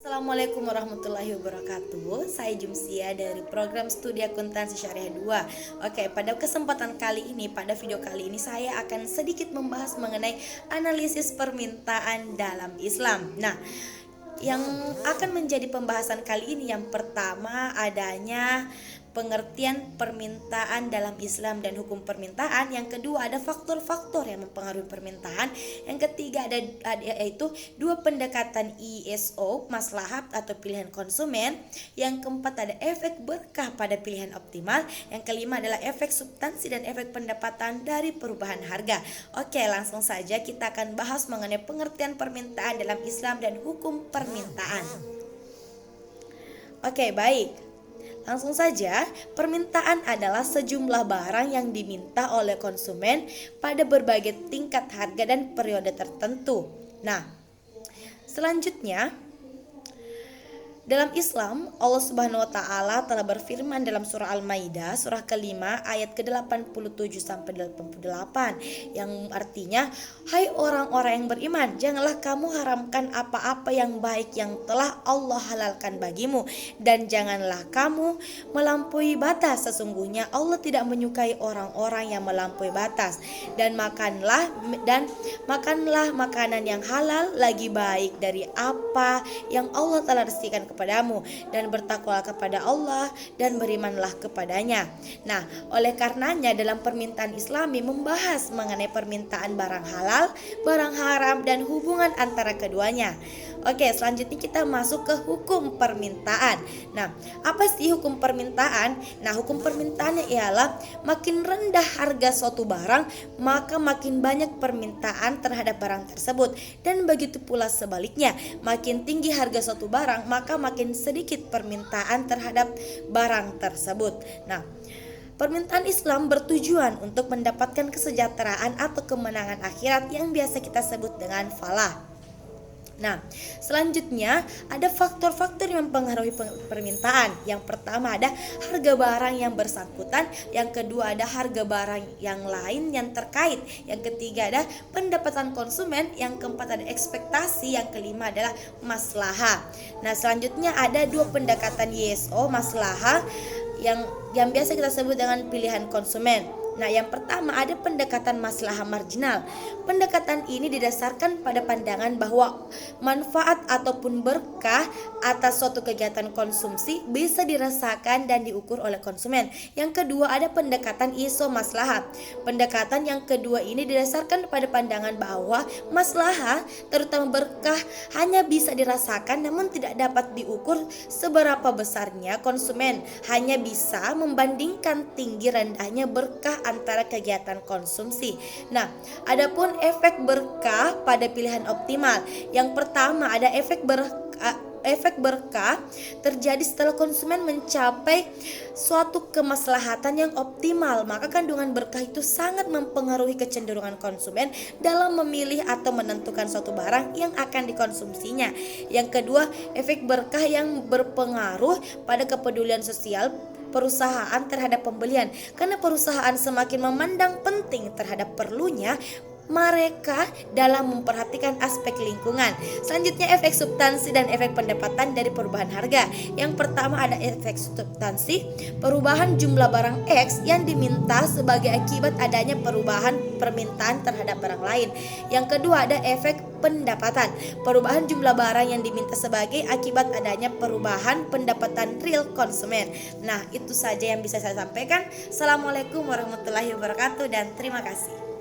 Assalamualaikum warahmatullahi wabarakatuh. Saya Jumsia dari program studi akuntansi syariah 2. Oke, pada kesempatan kali ini, pada video kali ini saya akan sedikit membahas mengenai analisis permintaan dalam Islam. Nah, yang akan menjadi pembahasan kali ini yang pertama adanya pengertian permintaan dalam Islam dan hukum permintaan. Yang kedua ada faktor-faktor yang mempengaruhi permintaan. Yang ketiga ada yaitu dua pendekatan ISO, maslahat atau pilihan konsumen. Yang keempat ada efek berkah pada pilihan optimal. Yang kelima adalah efek substansi dan efek pendapatan dari perubahan harga. Oke, langsung saja kita akan bahas mengenai pengertian permintaan dalam Islam dan hukum permintaan. Oke, baik. Langsung saja, permintaan adalah sejumlah barang yang diminta oleh konsumen pada berbagai tingkat harga dan periode tertentu. Nah, selanjutnya dalam Islam, Allah Subhanahu wa taala telah berfirman dalam surah Al-Maidah, surah kelima ayat ke-87 sampai 88 yang artinya, "Hai orang-orang yang beriman, janganlah kamu haramkan apa-apa yang baik yang telah Allah halalkan bagimu, dan janganlah kamu melampaui batas. Sesungguhnya Allah tidak menyukai orang-orang yang melampaui batas. Dan makanlah makanan yang halal lagi baik dari apa yang Allah telah rezekikan kepadamu, dan bertakwalah kepada Allah dan berimanlah kepadanya." Nah, oleh karenanya dalam permintaan Islami membahas mengenai permintaan barang halal, barang haram, dan hubungan antara keduanya. Oke, selanjutnya kita masuk ke hukum permintaan. Nah, apa sih hukum permintaan? Nah, hukum permintaannya ialah makin rendah harga suatu barang, maka makin banyak permintaan terhadap barang tersebut. Dan begitu pula sebaliknya, makin tinggi harga suatu barang, maka makin sedikit permintaan terhadap barang tersebut. Nah, permintaan Islam bertujuan untuk mendapatkan kesejahteraan atau kemenangan akhirat yang biasa kita sebut dengan falah. Nah, selanjutnya ada faktor-faktor yang mempengaruhi permintaan. Yang pertama ada harga barang yang bersangkutan, yang kedua ada harga barang yang lain yang terkait, yang ketiga ada pendapatan konsumen, yang keempat ada ekspektasi, yang kelima adalah maslahah. Nah, selanjutnya ada dua pendekatan YSO, maslahah yang biasa kita sebut dengan pilihan konsumen. Nah, yang pertama ada pendekatan maslahah marginal. Pendekatan ini didasarkan pada pandangan bahwa manfaat ataupun berkah atas suatu kegiatan konsumsi bisa dirasakan dan diukur oleh konsumen. Yang kedua ada pendekatan iso maslahah. Pendekatan yang kedua ini didasarkan pada pandangan bahwa maslahah terutama berkah hanya bisa dirasakan namun tidak dapat diukur seberapa besarnya konsumen. Hanya bisa membandingkan tinggi rendahnya berkah antara kegiatan konsumsi. Nah, adapun efek berkah pada pilihan optimal. Yang pertama ada efek berkah terjadi setelah konsumen mencapai suatu kemaslahatan yang optimal. Maka kandungan berkah itu sangat mempengaruhi kecenderungan konsumen dalam memilih atau menentukan suatu barang yang akan dikonsumsinya. Yang kedua, efek berkah yang berpengaruh pada kepedulian sosial perusahaan terhadap pembelian, karena perusahaan semakin memandang penting terhadap perlunya mereka dalam memperhatikan aspek lingkungan. Selanjutnya efek substansi dan efek pendapatan dari perubahan harga. Yang pertama ada efek substansi, perubahan jumlah barang X yang diminta sebagai akibat adanya perubahan permintaan terhadap barang lain. Yang kedua ada efek pendapatan, perubahan jumlah barang yang diminta sebagai akibat adanya perubahan pendapatan real konsumen. Nah, itu saja yang bisa saya sampaikan. Assalamualaikum warahmatullahi wabarakatuh dan terima kasih.